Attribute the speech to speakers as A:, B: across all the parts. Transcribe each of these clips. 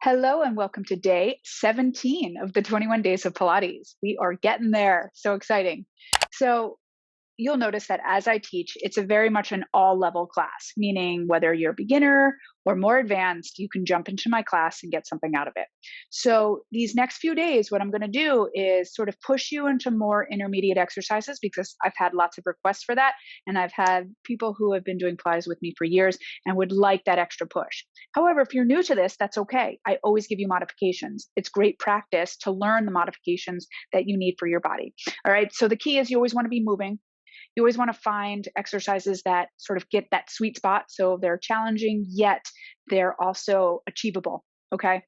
A: Hello and welcome to day 17 of the 21 days of Pilates. We are getting there. So exciting. So, you'll notice that as I teach, it's a very much an all level class, meaning whether you're a beginner or more advanced, you can jump into my class and get something out of it. So, these next few days, what I'm going to do is sort of push you into more intermediate exercises because I've had lots of requests for that. And I've had people who have been doing Pilates with me for years and would like that extra push. However, if you're new to this, that's okay. I always give you modifications. It's great practice to learn the modifications that you need for your body. All right. So, the key is you always want to be moving. You always want to find exercises that sort of get that sweet spot. So they're challenging, yet they're also achievable. Okay.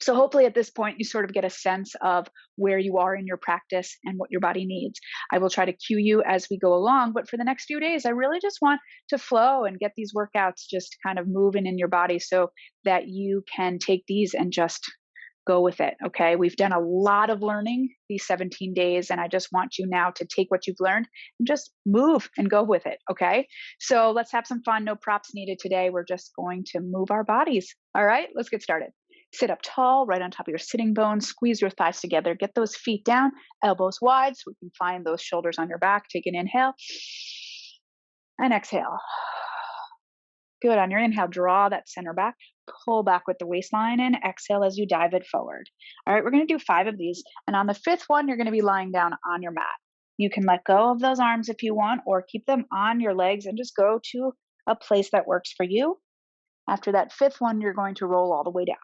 A: So hopefully at this point, you sort of get a sense of where you are in your practice and what your body needs. I will try to cue you as we go along, but for the next few days, I really just want to flow and get these workouts just kind of moving in your body so that you can take these and just go with it. Okay. We've done a lot of learning these 17 days, and I just want you now to take what you've learned and just move and go with it. Okay. So let's have some fun. No props needed today. We're just going to move our bodies. All right. Let's get started. Sit up tall, right on top of your sitting bones. Squeeze your thighs together. Get those feet down, elbows wide so we can find those shoulders on your back. Take an inhale and exhale. Good. On your inhale, draw that center back, pull back with the waistline, and exhale as you dive it forward. All right, we're going to do 5 of these. And on the 5th one, you're going to be lying down on your mat. You can let go of those arms if you want, or keep them on your legs and just go to a place that works for you. After that 5th one, you're going to roll all the way down.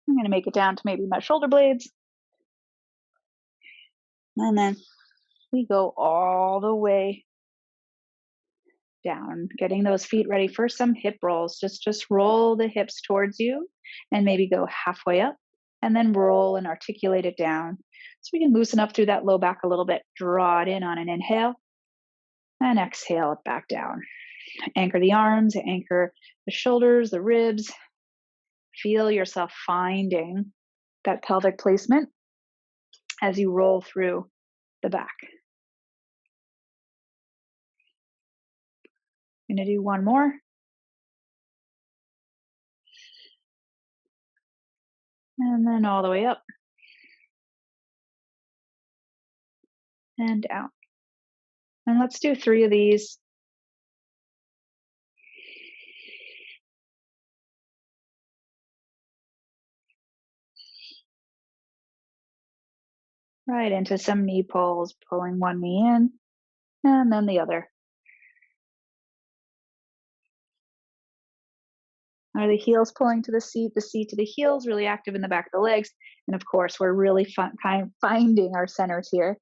A: I'm going to make it down to maybe my shoulder blades. And then we go all the way down, getting those feet ready for some hip rolls. Just roll the hips towards you and maybe go halfway up and then roll and articulate it down. So we can loosen up through that low back a little bit. Draw it in on an inhale and exhale it back down. Anchor the arms, anchor the shoulders, the ribs. Feel yourself finding that pelvic placement as you roll through the back. I'm going to do one more. And then all the way up and down. And let's do 3 of these. Right into some knee pulls, pulling one knee in and then the other. Are the heels pulling to the seat to the heels, really active in the back of the legs. And of course, we're really finding our centers here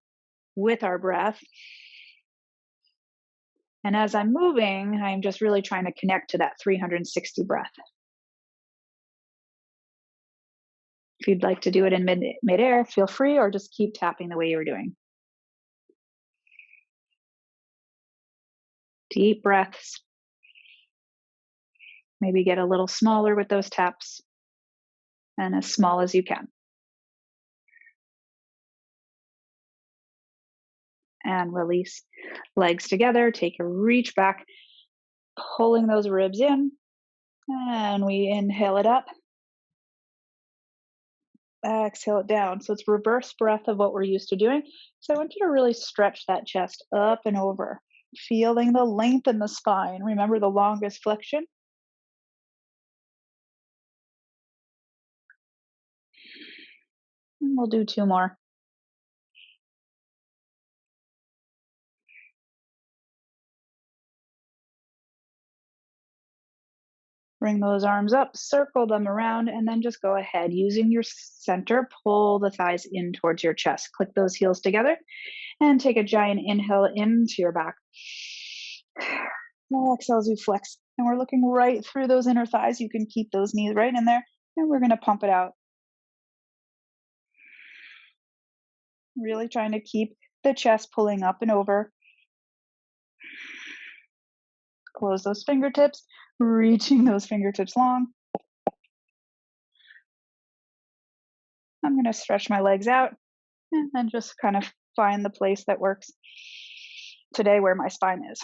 A: with our breath. And as I'm moving, I'm just really trying to connect to that 360 breath. If you'd like to do it in midair, feel free, or just keep tapping the way you were doing. Deep breaths. Maybe get a little smaller with those taps, and as small as you can. And release. Legs together, take a reach back, pulling those ribs in, and we inhale it up. Exhale it down. So it's reverse breath of what we're used to doing. So I want you to really stretch that chest up and over, feeling the length in the spine. Remember the longest flexion. And we'll do 2 more. Bring those arms up, circle them around, and then just go ahead. Using your center, pull the thighs in towards your chest. Click those heels together and take a giant inhale into your back. Now exhale as we flex. And we're looking right through those inner thighs. You can keep those knees right in there. And we're going to pump it out. Really trying to keep the chest pulling up and over. Close those fingertips, reaching those fingertips long. I'm going to stretch my legs out and then just kind of find the place that works today where my spine is.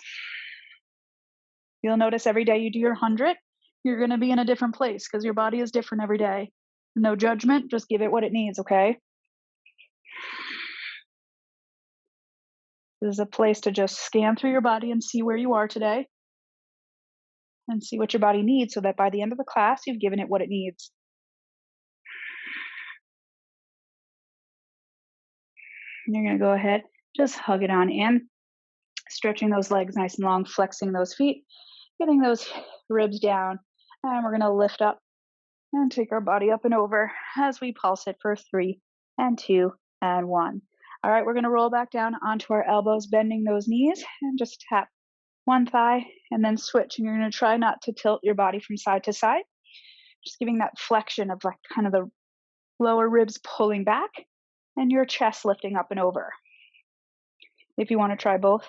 A: You'll notice every day you do your 100, you're going to be in a different place because your body is different every day. No judgment, just give it what it needs, okay? This is a place to just scan through your body and see where you are today and see what your body needs so that by the end of the class, you've given it what it needs. And you're going to go ahead, just hug it on in, stretching those legs nice and long, flexing those feet, getting those ribs down, and we're going to lift up and take our body up and over as we pulse it for 3 and 2 and 1. All right, we're going to roll back down onto our elbows, bending those knees, and just tap one thigh and then switch. And you're going to try not to tilt your body from side to side, just giving that flexion of like kind of the lower ribs pulling back and your chest lifting up and over. If you want to try both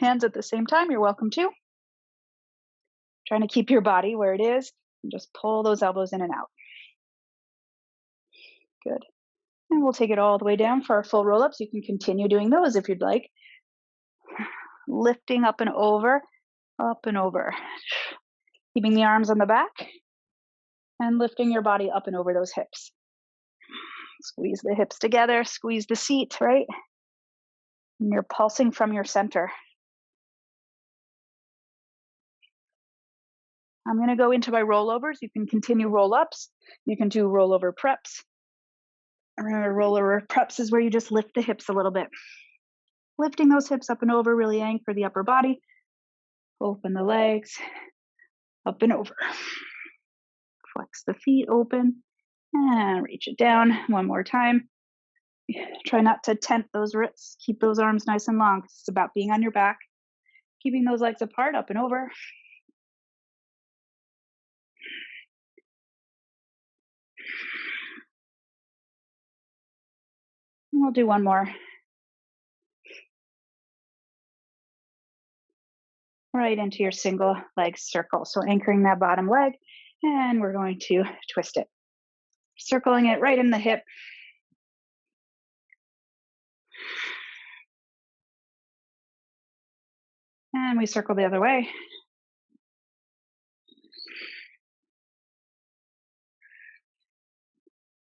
A: hands at the same time, you're welcome to. Trying to keep your body where it is and just pull those elbows in and out. Good. And we'll take it all the way down for our full roll-ups. You can continue doing those if you'd like. Lifting up and over, keeping the arms on the back and lifting your body up and over those hips. Squeeze the hips together, squeeze the seat, right? And you're pulsing from your center. I'm going to go into my rollovers. You can continue roll-ups. You can do rollover preps. Remember, rollover preps is where you just lift the hips a little bit. Lifting those hips up and over, really anchor the upper body. Open the legs, up and over. Flex the feet open and reach it down one more time. Try not to tent those wrists. Keep those arms nice and long. It's about being on your back, keeping those legs apart, up and over. And we'll do one more. Right into your single leg circle. So anchoring that bottom leg, and we're going to twist it. Circling it right in the hip. And we circle the other way.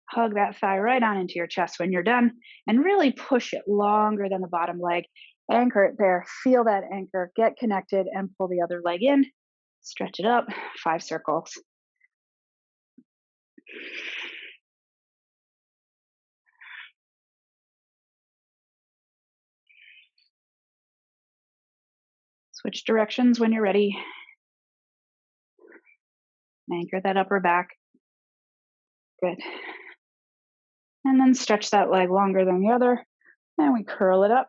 A: Hug that thigh right on into your chest when you're done, and really push it longer than the bottom leg. Anchor it there. Feel that anchor. Get connected and pull the other leg in. Stretch it up. 5 circles. Switch directions when you're ready. Anchor that upper back. Good. And then stretch that leg longer than the other. And we curl it up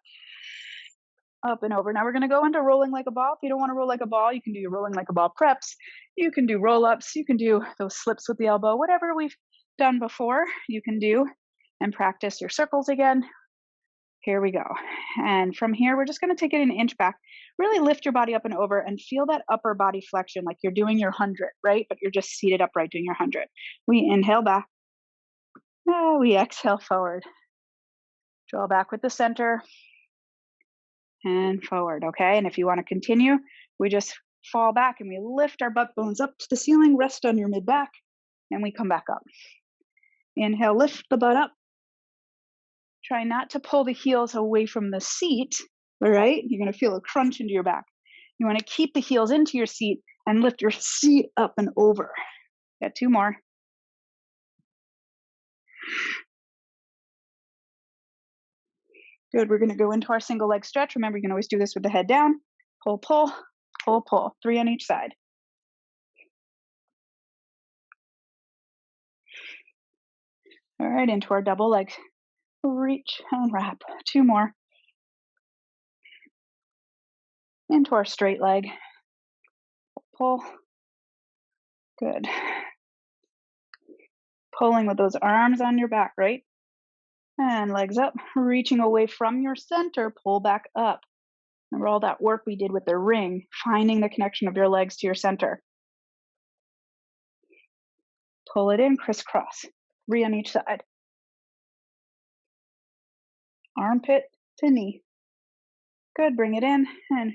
A: and over. Now we're going to go into rolling like a ball. If you don't want to roll like a ball, you can do your rolling like a ball preps. You can do roll-ups. You can do those slips with the elbow. Whatever we've done before, you can do and practice your circles again. Here we go. And from here, we're just going to take it an inch back. Really lift your body up and over and feel that upper body flexion like you're doing your 100, right? But you're just seated upright doing your 100. We inhale back. We exhale forward. Draw back with the center and forward, okay? And if you want to continue, we just fall back and we lift our butt bones up to the ceiling, rest on your mid back, and we come back up. Inhale, lift the butt up. Try not to pull the heels away from the seat, all right? You're going to feel a crunch into your back. You want to keep the heels into your seat and lift your seat up and over. Got 2 more. Good. We're going to go into our single leg stretch. Remember, you can always do this with the head down. Pull, pull, pull, pull. 3 on each side. All right, into our double leg. Reach and wrap. 2 more. Into our straight leg. Pull. Good. Pulling with those arms on your back, right? And legs up, reaching away from your center, pull back up. Remember all that work we did with the ring, finding the connection of your legs to your center. Pull it in, crisscross. 3 on each side. Armpit to knee. Good, bring it in and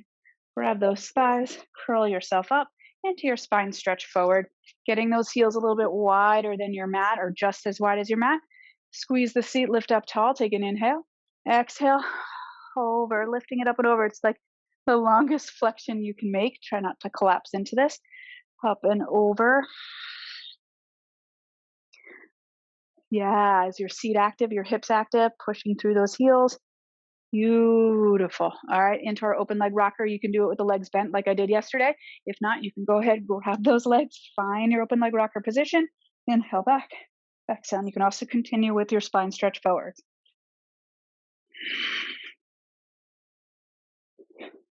A: Grab those thighs, curl yourself up into your spine, stretch forward, getting those heels a little bit wider than your mat or just as wide as your mat. Squeeze the seat, lift up tall, take an inhale, exhale, over, lifting it up and over. It's like the longest flexion you can make. Try not to collapse into this. Up and over. Yeah, is your seat active, your hips active, pushing through those heels. Beautiful. All right, into our open leg rocker. You can do it with the legs bent like I did yesterday. If not, you can go ahead, grab those legs, find your open leg rocker position, inhale back, exhale. And you can also continue with your spine stretch forwards.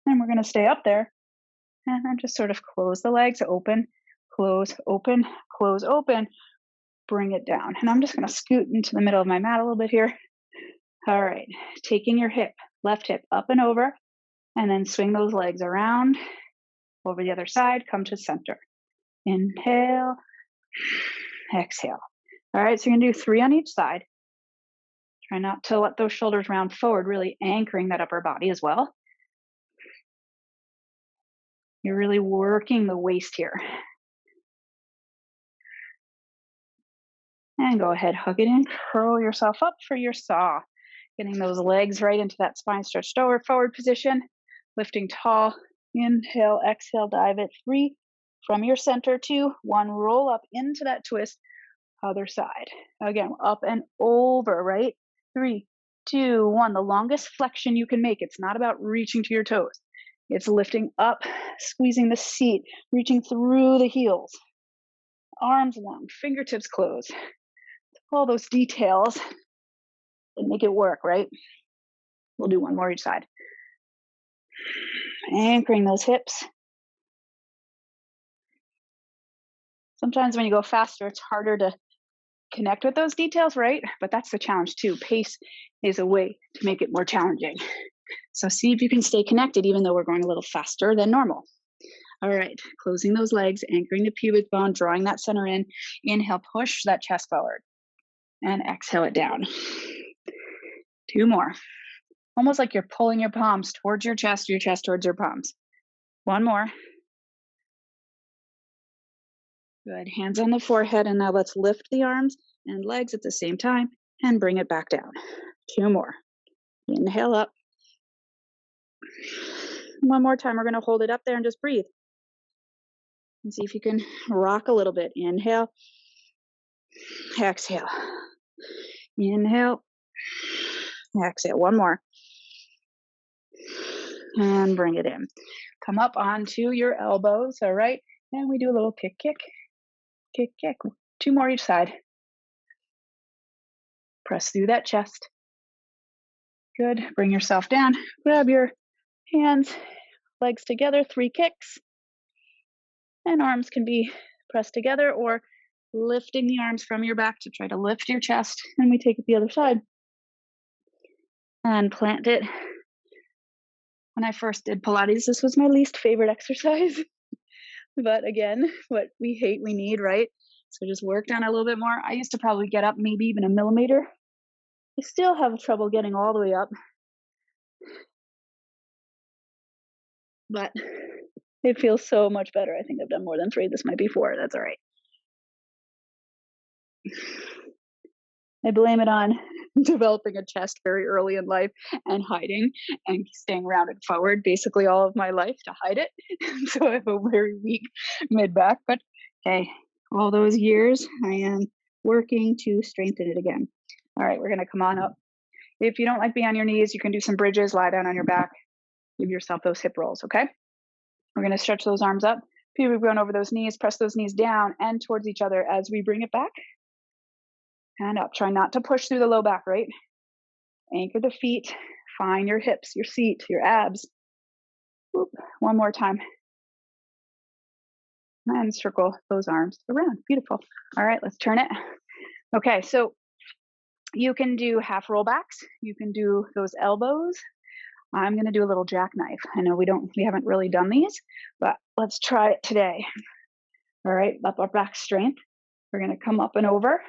A: And we're going to stay up there and then just sort of close the legs, open, close, open, close, open, bring it down. And I'm just going to scoot into the middle of my mat a little bit here. All right, taking your hip, left hip up and over, and then swing those legs around over the other side, come to center. Inhale, exhale. All right, so you're going to do 3 on each side. Try not to let those shoulders round forward, really anchoring that upper body as well. You're really working the waist here. And go ahead, hug it in, curl yourself up for your saw. Getting those legs right into that spine stretched over, forward position, lifting tall. Inhale, exhale, dive it. 3 from your center, 2, 1, roll up into that twist, other side. Again, up and over, right? 3, 2, 1, the longest flexion you can make. It's not about reaching to your toes. It's lifting up, squeezing the seat, reaching through the heels. Arms long, fingertips closed. All those details that make it work, right? We'll do 1 more each side. Anchoring those hips. Sometimes when you go faster, it's harder to connect with those details, right? But that's the challenge too. Pace is a way to make it more challenging. So see if you can stay connected even though we're going a little faster than normal. All right, closing those legs, anchoring the pubic bone, drawing that center in. Inhale, push that chest forward. And exhale it down. 2 more. Almost like you're pulling your palms towards your chest towards your palms. 1 more. Good, hands on the forehead, and now let's lift the arms and legs at the same time and bring it back down. 2 more. Inhale up. 1 more time, we're gonna hold it up there and just breathe. And see if you can rock a little bit. Inhale, exhale. Inhale, exhale. 1 more. And bring it in. Come up onto your elbows, all right? And we do a little kick, kick, kick, kick. 2 more each side. Press through that chest. Good. Bring yourself down. Grab your hands, legs together, 3 kicks. And arms can be pressed together or lifting the arms from your back to try to lift your chest. And we take it the other side. And plant it. When I first did Pilates, this was my least favorite exercise. But again, what we hate, we need, right? So just work down a little bit more. I used to probably get up maybe even a millimeter. I still have trouble getting all the way up. But it feels so much better. I think I've done more than 3. This might be 4. That's all right. I blame it on developing a chest very early in life and hiding and staying rounded forward basically all of my life to hide it. So I have a very weak mid back, but hey, all those years I am working to strengthen it again. All right, we're going to come on up. If you don't like being on your knees, you can do some bridges, lie down on your back, give yourself those hip rolls, okay? We're going to stretch those arms up, pubic bone over those knees, press those knees down and towards each other as we bring it back. And up. Try not to push through the low back, right? Anchor the feet. Find your hips, your seat, your abs. Whoop. 1 more time. And circle those arms around. Beautiful. All right, let's turn it. Okay, so you can do half rollbacks. You can do those elbows. I'm going to do a little jackknife. I know we haven't really done these, but let's try it today. All right, upper back strength. We're going to come up and over.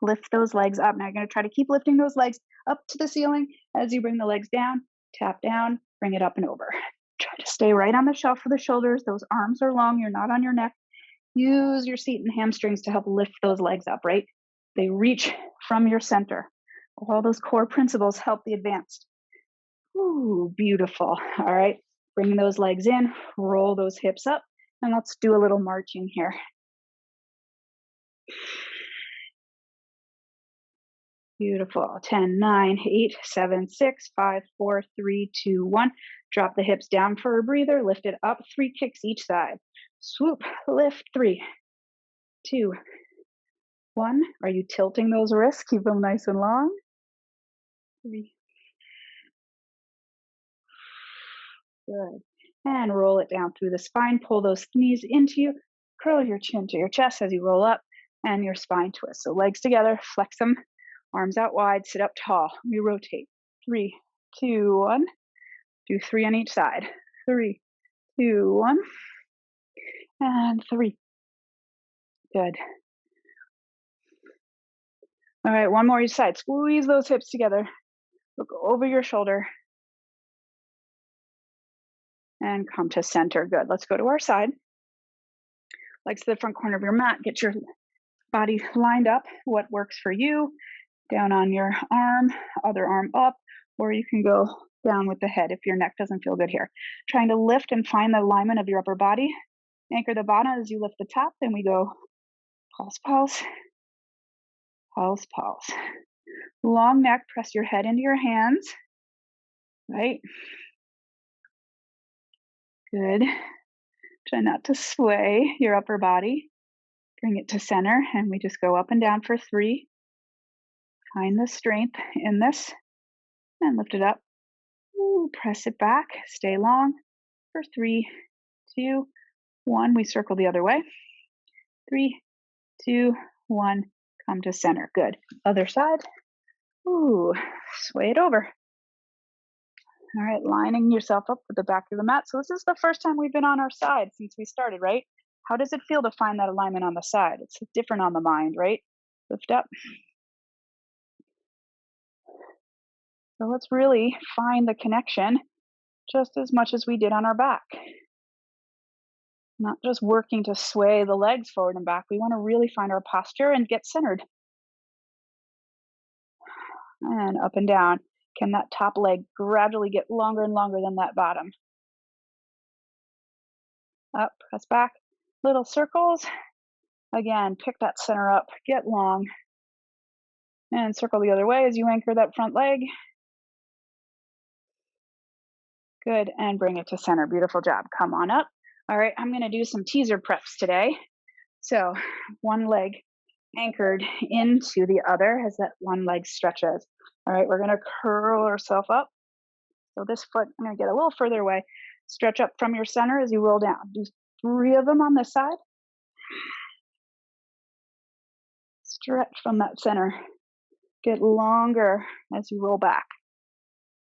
A: Lift those legs up. Now you're going to try to keep lifting those legs up to the ceiling as you bring the legs down, tap down, bring it up and over. Try Just stay right on the shelf for the shoulders. Those arms are long. You're not on your neck. Use your seat and hamstrings to help lift those legs up, right? They reach from your center. All those core principles help the advanced. Ooh, beautiful. All right. Bring those legs in, roll those hips up, and let's do a little marching here. Beautiful. 10, 9, 8, 7, 6, 5, 4, 3, 2, 1. Drop the hips down for a breather. Lift it up. 3 kicks each side. Swoop, lift. 3, 2, 1. Are you tilting those wrists? Keep them nice and long. 3. Good. And roll it down through the spine. Pull those knees into you. Curl your chin to your chest as you roll up, and your spine twist. So legs together, flex them, arms out wide, sit up tall. We rotate. 3, 2, 1. Do 3 on each side. 3, 2, 1. And 3. Good. All right, one more each side. Squeeze those hips together. Look over your shoulder. And come to center. Good. Let's go to our side. Legs to the front corner of your mat. Get your body lined up. What works for you. Down on your arm, other arm up, or you can go down with the head if your neck doesn't feel good here. Trying to lift and find the alignment of your upper body. Anchor the bottom as you lift the top. Then we go pulse, pulse, pulse, pulse. Long neck, press your head into your hands. Right? Good. Try not to sway your upper body. Bring it to center, and we just go up and down for 3. Find the strength in this, and lift it up. Ooh, press it back. Stay long for 3, 2, 1. We circle the other way. 3, 2, 1. Come to center. Good. Other side. Ooh, sway it over. All right, lining yourself up with the back of the mat. So this is the first time we've been on our side since we started, right? How does it feel to find that alignment on the side? It's different on the mind, right? Lift up. So let's really find the connection just as much as we did on our back. Not just working to sway the legs forward and back. We want to really find our posture and get centered. And up and down. Can that top leg gradually get longer and longer than that bottom? Up, press back. Little circles. Again, pick that center up. Get long. And circle the other way as you anchor that front leg. Good, and bring it to center. Beautiful job. Come on up. All right, I'm going to do some teaser preps today. So one leg anchored into the other as that one leg stretches. All right, we're going to curl ourselves up. So this foot, I'm going to get a little further away. Stretch up from your center as you roll down. Do 3 of them on this side. Stretch from that center. Get longer as you roll back.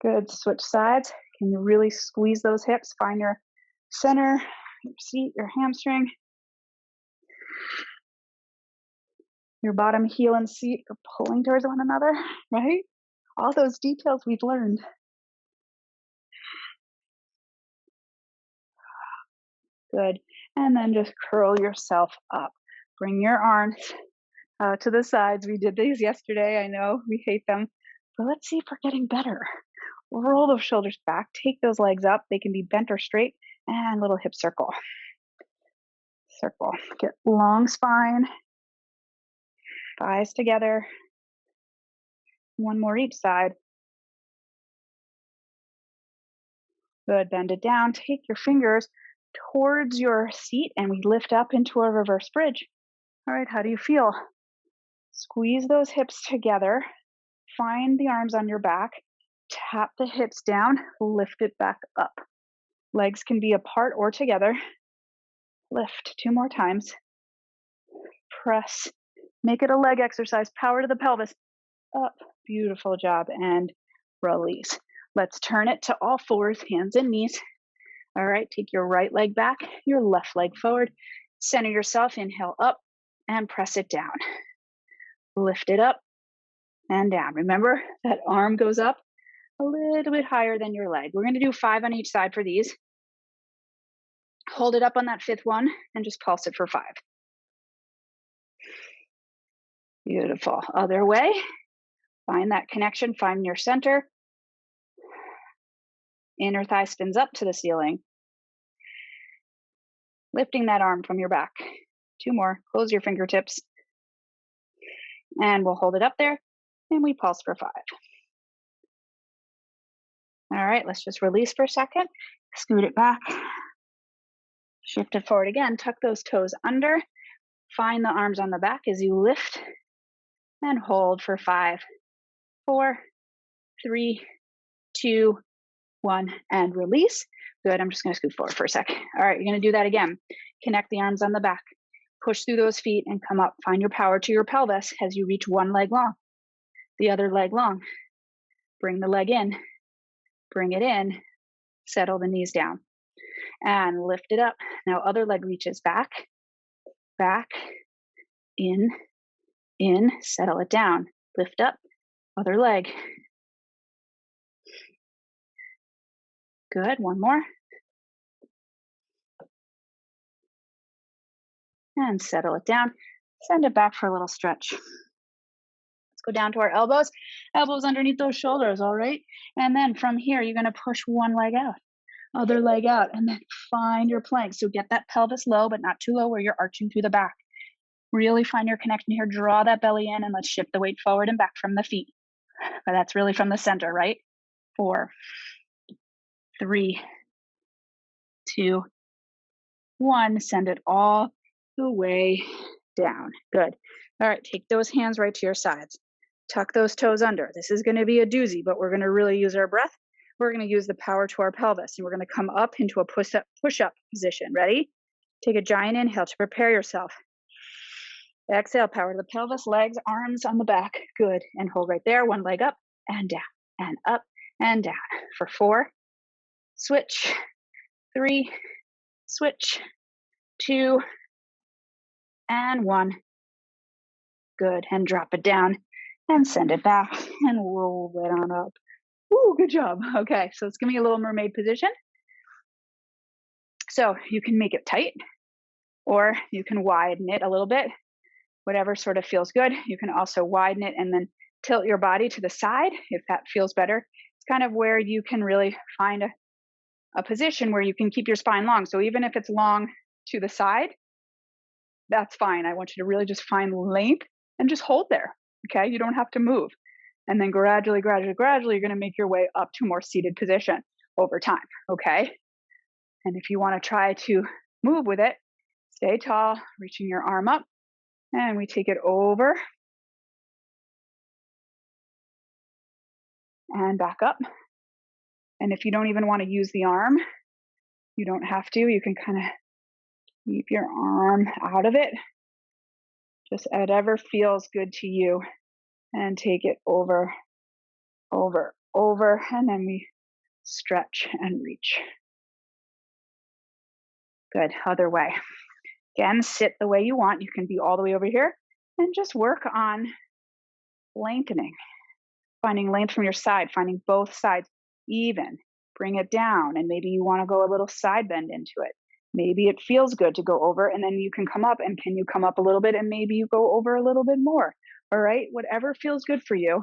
A: Good. Switch sides. Can you really squeeze those hips? Find your center, your seat, your hamstring. Your bottom heel and seat are pulling towards one another, right? All those details we've learned. Good. And then just curl yourself up. Bring your arms to the sides. We did these yesterday. I know we hate them, but let's see if we're getting better. Roll those shoulders back. Take those legs up. They can be bent or straight. And little hip circle. Circle. Get long spine. Thighs together. One more each side. Good. Bend it down. Take your fingers towards your seat and we lift up into a reverse bridge. All right, how do you feel? Squeeze those hips together. Find the arms on your back. Tap the hips down. Lift it back up. Legs can be apart or together. Lift 2 more times. Press. Make it a leg exercise. Power to the pelvis. Up. Beautiful job. And release. Let's turn it to all fours, hands and knees. All right, take your right leg back, your left leg forward. Center yourself. Inhale up and press it down. Lift it up and down. Remember, that arm goes up a little bit higher than your leg. We're going to do 5 on each side for these. Hold it up on that fifth one and just pulse it for 5. Beautiful. Other way. Find that connection, find your center. Inner thigh spins up to the ceiling. Lifting that arm from your back. 2 more. Close your fingertips. And we'll hold it up there and we pulse for 5. All right, let's just release for a second. Scoot it back. Shift it forward again. Tuck those toes under. Find the arms on the back as you lift and hold for 5, 4, 3, 2, 1, and release. Good. I'm just going to scoot forward for a sec. All right, you're going to do that again. Connect the arms on the back. Push through those feet and come up. Find your power to your pelvis as you reach one leg long, the other leg long. Bring the leg in. Bring it in. Settle the knees down. And lift it up. Now other leg reaches back, back, in, settle it down. Lift up, other leg. Good, one more. And settle it down. Send it back for a little stretch. Let's go down to our elbows. Elbows underneath those shoulders, all right? And then from here, you're gonna push one leg out, other leg out, and then find your plank. So get that pelvis low, but not too low where you're arching through the back. Really find your connection here. Draw that belly in and let's shift the weight forward and back from the feet. But that's really from the center, right? 4, 3, 2, 1. Send it all the way down. Good. All right, take those hands right to your sides. Tuck those toes under. This is going to be a doozy, but we're going to really use our breath. We're going to use the power to our pelvis, and we're going to come up into a push-up position. Ready? Take a giant inhale to prepare yourself. Exhale, power to the pelvis, legs, arms on the back. Good. And hold right there. One leg up and down and up and down. For 4, switch. 3, switch. 2, and 1. Good. And drop it down and send it back and roll it on up. Ooh, good job. Okay, so it's giving me a little mermaid position. So you can make it tight or you can widen it a little bit, whatever sort of feels good. You can also widen it and then tilt your body to the side if that feels better. It's kind of where you can really find a position where you can keep your spine long. So even if it's long to the side, that's fine. I want you to really just find length and just hold there. Okay, you don't have to move. And then gradually, you're going to make your way up to a more seated position over time. Okay. And if you want to try to move with it, stay tall, reaching your arm up, and we take it over and back up. And if you don't even want to use the arm, you don't have to. You can kind of keep your arm out of it, just whatever feels good to you, and take it over, and then we stretch and reach. Good. Other way. Again, sit the way you want. You can be all the way over here and just work on lengthening, finding length from your side, finding both sides even. Bring it down, and maybe you want to go a little side bend into it. Maybe it feels good to go over, and then you can come up, and can you come up a little bit, and maybe you go over a little bit more. All right, whatever feels good for you,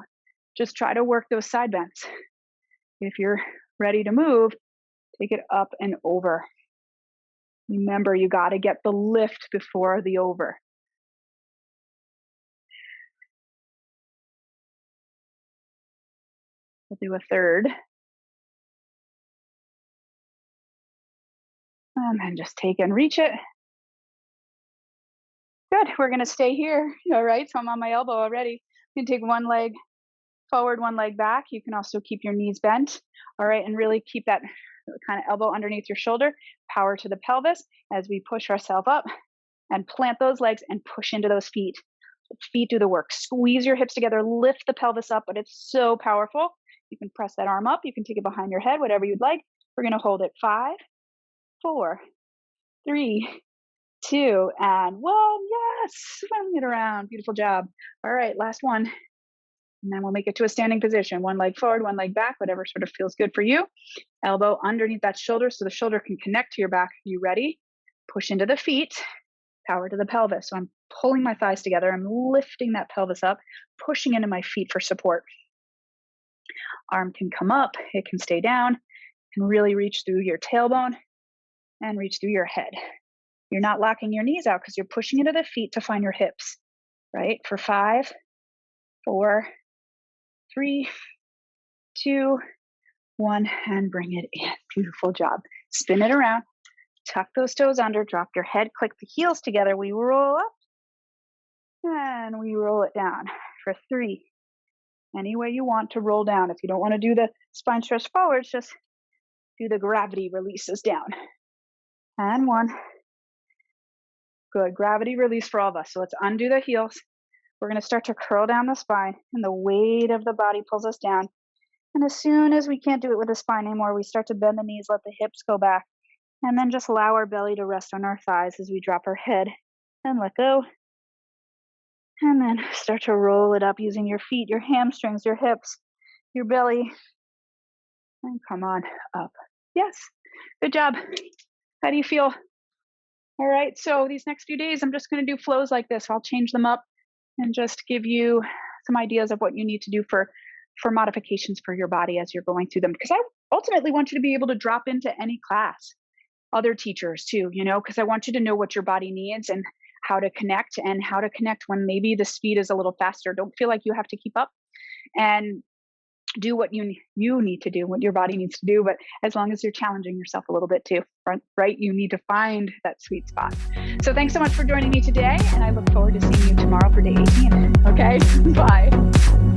A: just try to work those side bends. If you're ready to move, take it up and over. Remember, you got to get the lift before the over. We'll do a third. And then just take and reach it. Good. We're going to stay here. All right. So I'm on my elbow already. You can take one leg forward, one leg back. You can also keep your knees bent. All right. And really keep that kind of elbow underneath your shoulder. Power to the pelvis as we push ourselves up and plant those legs and push into those feet. Feet do the work. Squeeze your hips together. Lift the pelvis up, but it's so powerful. You can press that arm up. You can take it behind your head, whatever you'd like. We're going to hold it 5, 4, 3, 2, and 1. Yes, swing it around. Beautiful job. All right, last one. And then we'll make it to a standing position. One leg forward, one leg back, whatever sort of feels good for you. Elbow underneath that shoulder so the shoulder can connect to your back. You ready? Push into the feet, power to the pelvis. So I'm pulling my thighs together. I'm lifting that pelvis up, pushing into my feet for support. Arm can come up, it can stay down, and really reach through your tailbone and reach through your head. You're not locking your knees out because you're pushing into the feet to find your hips, right? For 5, 4, 3, 2, 1, and bring it in. Beautiful job. Spin it around, tuck those toes under, drop your head, click the heels together. We roll up and we roll it down for 3. Any way you want to roll down. If you don't want to do the spine stretch forwards, just do the gravity releases down. And 1. Good. Gravity release for all of us. So let's undo the heels. We're going to start to curl down the spine, and the weight of the body pulls us down. And as soon as we can't do it with the spine anymore, we start to bend the knees, let the hips go back, and then just allow our belly to rest on our thighs as we drop our head and let go. And then start to roll it up using your feet, your hamstrings, your hips, your belly. And come on up. Yes. Good job. How do you feel? All right. So these next few days, I'm just going to do flows like this. I'll change them up and just give you some ideas of what you need to do for modifications for your body as you're going through them. Because I ultimately want you to be able to drop into any class, other teachers too, because I want you to know what your body needs and how to connect when maybe the speed is a little faster. Don't feel like you have to keep up, and do what you need to do, what your body needs to do. But as long as you're challenging yourself a little bit too, right? You need to find that sweet spot. So thanks so much for joining me today. And I look forward to seeing you tomorrow for day 18. Okay, bye.